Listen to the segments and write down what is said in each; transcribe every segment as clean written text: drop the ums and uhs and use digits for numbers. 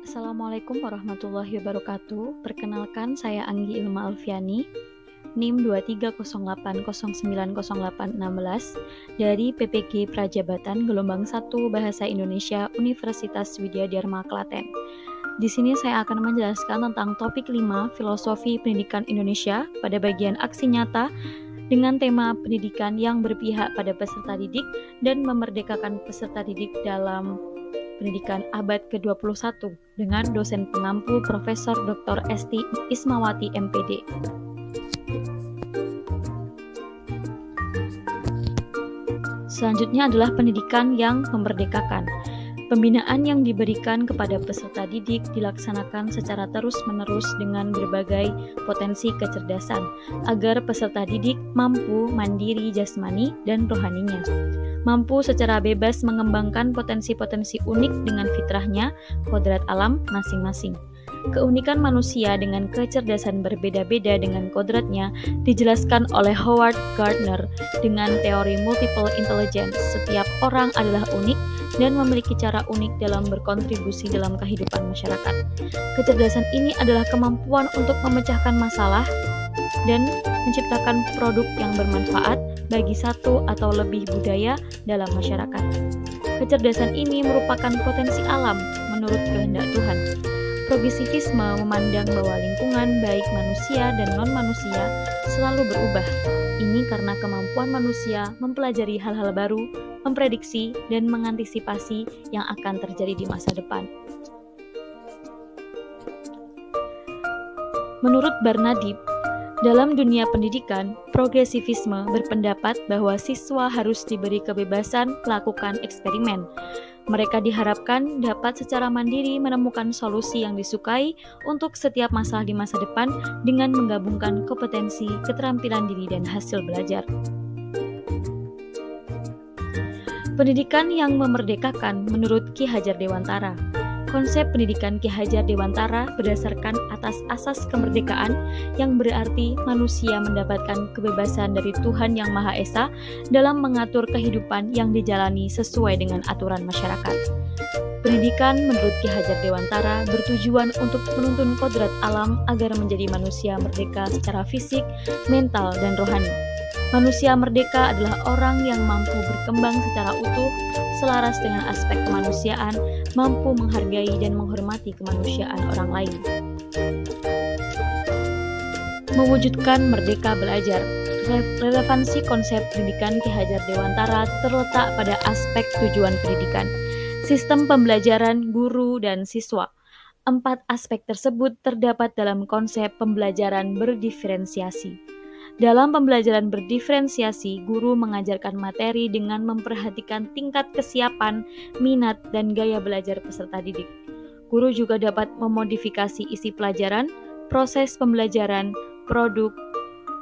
Assalamualaikum warahmatullahi wabarakatuh. Perkenalkan, saya Anggi Ilma Alfiani, NIM 2308090816 dari PPG Prajabatan Gelombang 1 Bahasa Indonesia Universitas Widya Dharma Klaten. Di sini saya akan menjelaskan tentang topik 5 Filosofi Pendidikan Indonesia pada bagian aksi nyata dengan tema pendidikan yang berpihak pada peserta didik dan memerdekakan peserta didik dalam pendidikan abad ke-21 dengan dosen pengampu Profesor Dr. Esti Ismawati MPD. Selanjutnya adalah pendidikan yang memerdekakan. Pembinaan yang diberikan kepada peserta didik dilaksanakan secara terus-menerus dengan berbagai potensi kecerdasan agar peserta didik mampu mandiri jasmani dan rohaninya, mampu secara bebas mengembangkan potensi-potensi unik dengan fitrahnya, kodrat alam masing-masing. Keunikan manusia dengan kecerdasan berbeda-beda dengan kodratnya dijelaskan oleh Howard Gardner dengan teori multiple intelligence. Setiap orang adalah unik dan memiliki cara unik dalam berkontribusi dalam kehidupan masyarakat. Kecerdasan ini adalah kemampuan untuk memecahkan masalah dan menciptakan produk yang bermanfaat bagi satu atau lebih budaya dalam masyarakat. Kecerdasan ini merupakan potensi alam menurut kehendak Tuhan. Progresivisme memandang bahwa lingkungan baik manusia dan non-manusia selalu berubah. Ini karena kemampuan manusia mempelajari hal-hal baru, memprediksi, dan mengantisipasi yang akan terjadi di masa depan. Menurut Barnardine, dalam dunia pendidikan, progresivisme berpendapat bahwa siswa harus diberi kebebasan melakukan eksperimen. Mereka diharapkan dapat secara mandiri menemukan solusi yang disukai untuk setiap masalah di masa depan dengan menggabungkan kompetensi, keterampilan diri, dan hasil belajar. Pendidikan yang memerdekakan menurut Ki Hajar Dewantara. Konsep pendidikan Ki Hajar Dewantara berdasarkan atas asas kemerdekaan yang berarti manusia mendapatkan kebebasan dari Tuhan Yang Maha Esa dalam mengatur kehidupan yang dijalani sesuai dengan aturan masyarakat. Pendidikan menurut Ki Hajar Dewantara bertujuan untuk menuntun kodrat alam agar menjadi manusia merdeka secara fisik, mental, dan rohani. Manusia merdeka adalah orang yang mampu berkembang secara utuh, selaras dengan aspek kemanusiaan, mampu menghargai dan menghormati kemanusiaan orang lain. Mewujudkan merdeka belajar. Relevansi konsep pendidikan Ki Hajar Dewantara terletak pada aspek tujuan pendidikan, sistem pembelajaran, guru, dan siswa. 4 aspek tersebut terdapat dalam konsep pembelajaran berdiferensiasi. Dalam pembelajaran berdiferensiasi, guru mengajarkan materi dengan memperhatikan tingkat kesiapan, minat, dan gaya belajar peserta didik. Guru juga dapat memodifikasi isi pelajaran, proses pembelajaran, produk,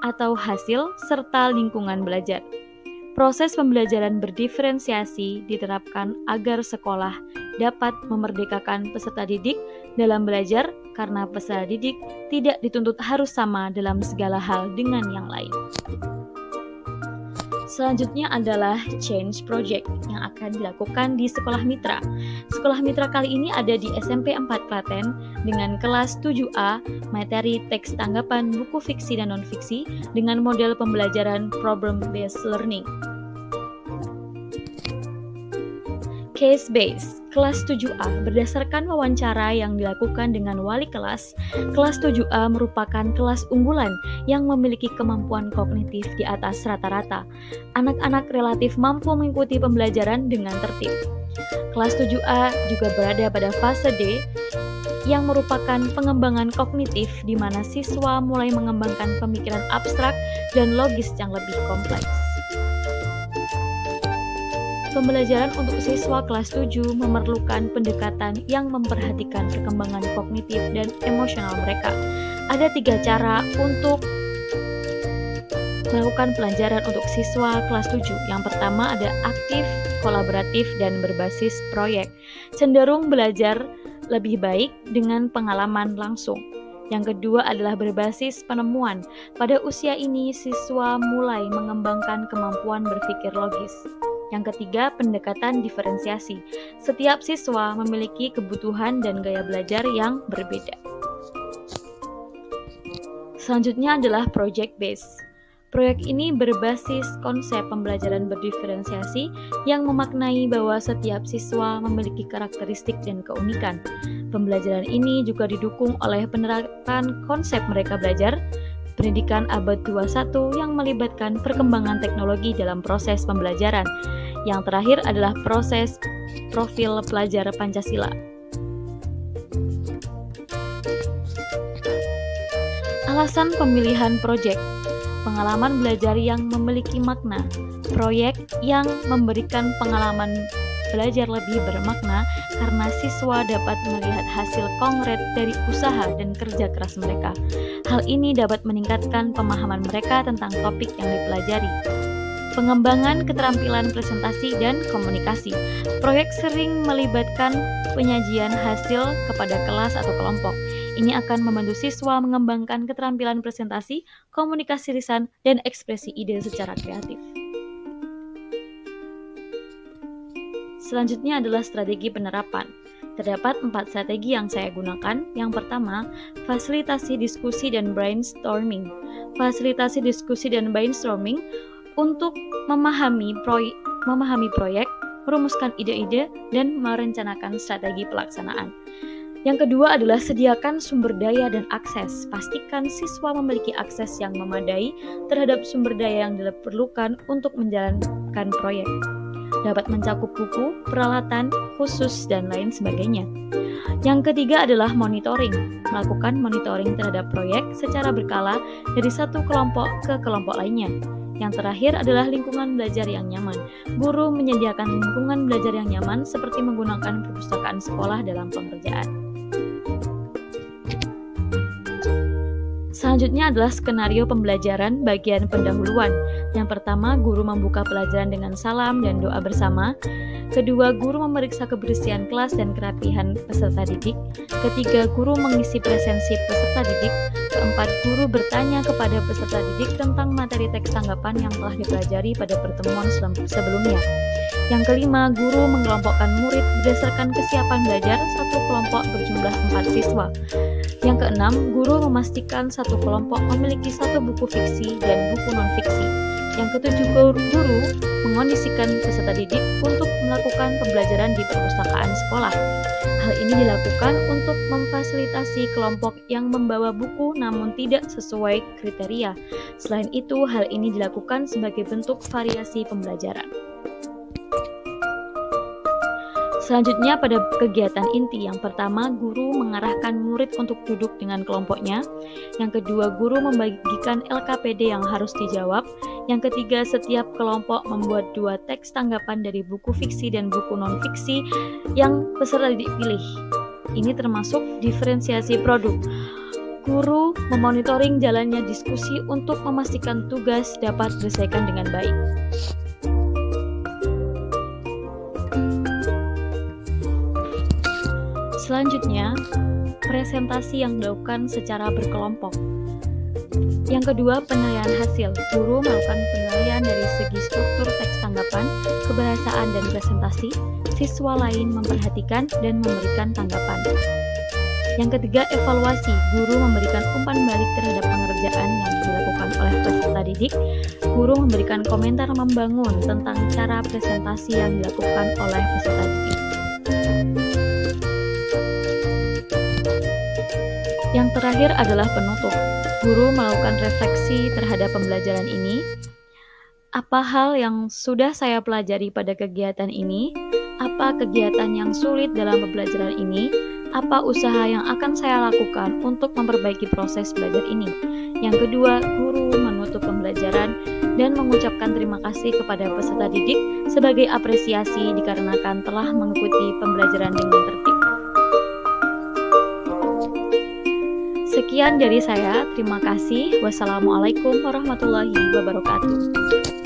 atau hasil, serta lingkungan belajar. Proses pembelajaran berdiferensiasi diterapkan agar sekolah dapat memerdekakan peserta didik dalam belajar karena peserta didik tidak dituntut harus sama dalam segala hal dengan yang lain. Selanjutnya adalah Change Project yang akan dilakukan di Sekolah Mitra. Sekolah Mitra kali ini ada di SMP 4 Klaten dengan kelas 7A, materi teks tanggapan buku fiksi dan non-fiksi dengan model pembelajaran problem-based learning. Case Base, kelas 7A berdasarkan wawancara yang dilakukan dengan wali kelas. Kelas 7A merupakan kelas unggulan yang memiliki kemampuan kognitif di atas rata-rata. Anak-anak relatif mampu mengikuti pembelajaran dengan tertib. Kelas 7A juga berada pada fase D yang merupakan pengembangan kognitif di mana siswa mulai mengembangkan pemikiran abstrak dan logis yang lebih kompleks. Pembelajaran untuk siswa kelas 7 memerlukan pendekatan yang memperhatikan perkembangan kognitif dan emosional mereka. Ada 3 cara untuk melakukan pelajaran untuk siswa kelas 7. Yang pertama ada aktif, kolaboratif, dan berbasis proyek. Cenderung belajar lebih baik dengan pengalaman langsung. Yang kedua adalah berbasis penemuan. Pada usia ini, siswa mulai mengembangkan kemampuan berpikir logis. Yang ketiga, pendekatan diferensiasi. Setiap siswa memiliki kebutuhan dan gaya belajar yang berbeda. Selanjutnya adalah project based. Proyek ini berbasis konsep pembelajaran berdiferensiasi yang memaknai bahwa setiap siswa memiliki karakteristik dan keunikan. Pembelajaran ini juga didukung oleh penerapan konsep Merdeka Belajar, pendidikan abad 21 yang melibatkan perkembangan teknologi dalam proses pembelajaran. Yang terakhir adalah proses profil pelajar Pancasila. Alasan pemilihan proyek. Pengalaman belajar yang memiliki makna. Proyek yang memberikan pengalaman belajar lebih bermakna karena siswa dapat melihat hasil konkret dari usaha dan kerja keras mereka. Hal ini dapat meningkatkan pemahaman mereka tentang topik yang dipelajari. Pengembangan keterampilan presentasi dan komunikasi. Proyek sering melibatkan penyajian hasil kepada kelas atau kelompok. Ini akan membantu siswa mengembangkan keterampilan presentasi, komunikasi lisan, dan ekspresi ide secara kreatif. Selanjutnya adalah strategi penerapan. Terdapat 4 strategi yang saya gunakan. Yang pertama, fasilitasi diskusi dan brainstorming. Fasilitasi diskusi dan brainstorming untuk memahami proyek, merumuskan ide-ide, dan merencanakan strategi pelaksanaan. Yang kedua adalah sediakan sumber daya dan akses. Pastikan siswa memiliki akses yang memadai terhadap sumber daya yang diperlukan untuk menjalankan proyek. Dapat mencakup buku, peralatan khusus, dan lain sebagainya. Yang ketiga adalah monitoring. Melakukan monitoring terhadap proyek secara berkala dari satu kelompok ke kelompok lainnya. Yang terakhir adalah lingkungan belajar yang nyaman. Guru menyediakan lingkungan belajar yang nyaman seperti menggunakan perpustakaan sekolah dalam pengerjaan. Selanjutnya adalah skenario pembelajaran bagian pendahuluan. Yang pertama, guru membuka pelajaran dengan salam dan doa bersama. Kedua, guru memeriksa kebersihan kelas dan kerapihan peserta didik. Ketiga, guru mengisi presensi peserta didik. Keempat, guru bertanya kepada peserta didik tentang materi teks tanggapan yang telah dipelajari pada pertemuan sebelumnya. Yang kelima, guru mengelompokkan murid berdasarkan kesiapan belajar, satu kelompok berjumlah 4 siswa. Yang keenam, guru memastikan satu kelompok memiliki satu buku fiksi dan buku non-fiksi. Yang ketujuh, guru mengondisikan peserta didik untuk melakukan pembelajaran di perpustakaan sekolah. Hal ini dilakukan untuk memfasilitasi kelompok yang membawa buku namun tidak sesuai kriteria. Selain itu, hal ini dilakukan sebagai bentuk variasi pembelajaran. Selanjutnya pada kegiatan inti, yang pertama guru mengarahkan murid untuk duduk dengan kelompoknya. Yang kedua, guru membagikan LKPD yang harus dijawab. Yang ketiga, setiap kelompok membuat 2 teks tanggapan dari buku fiksi dan buku non-fiksi yang peserta didik pilih. Ini termasuk diferensiasi produk. Guru memonitoring jalannya diskusi untuk memastikan tugas dapat diselesaikan dengan baik. Selanjutnya, presentasi yang dilakukan secara berkelompok. Yang kedua, penilaian hasil. Guru melakukan penilaian dari segi struktur teks tanggapan, kebahasaan, dan presentasi. Siswa lain memperhatikan dan memberikan tanggapan. Yang ketiga, evaluasi. Guru memberikan umpan balik terhadap pengerjaan yang dilakukan oleh peserta didik. Guru memberikan komentar membangun tentang cara presentasi yang dilakukan oleh peserta didik. Yang terakhir adalah penutup. Guru melakukan refleksi terhadap pembelajaran ini. Apa hal yang sudah saya pelajari pada kegiatan ini? Apa kegiatan yang sulit dalam pembelajaran ini? Apa usaha yang akan saya lakukan untuk memperbaiki proses belajar ini? Yang kedua, guru menutup pembelajaran dan mengucapkan terima kasih kepada peserta didik sebagai apresiasi dikarenakan telah mengikuti pembelajaran dengan tertib. Sekian dari saya, terima kasih. Wassalamualaikum warahmatullahi wabarakatuh.